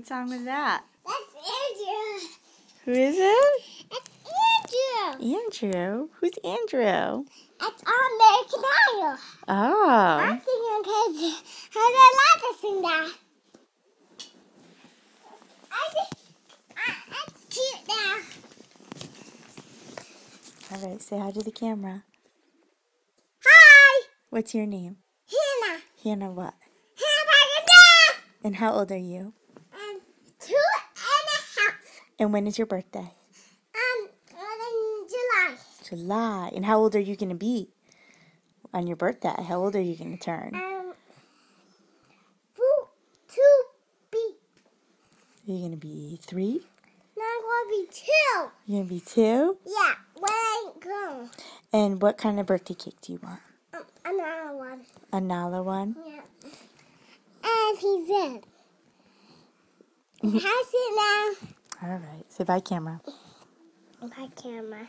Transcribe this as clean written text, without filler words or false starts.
What song was that? That's Andrew. Who is it? That's Andrew. Andrew? Who's Andrew? It's on American Idol. I'm Oh. singing because I like to sing that. That's cute now. All right, say hi to the camera. Hi. What's your name? Hannah. Hannah what? Hannah. And how old are you? 2.5. And when is your birthday? In July. July. And how old are you going to be on your birthday? How old are you going to turn? 2B. Are you going to be 3? No, I'm going to be 2. You're going to be 2? Yeah, when I go. And what kind of birthday cake do you want? Another one. Another one? Yeah. And he's in. How's it now? All right. Say bye, camera. Bye, camera.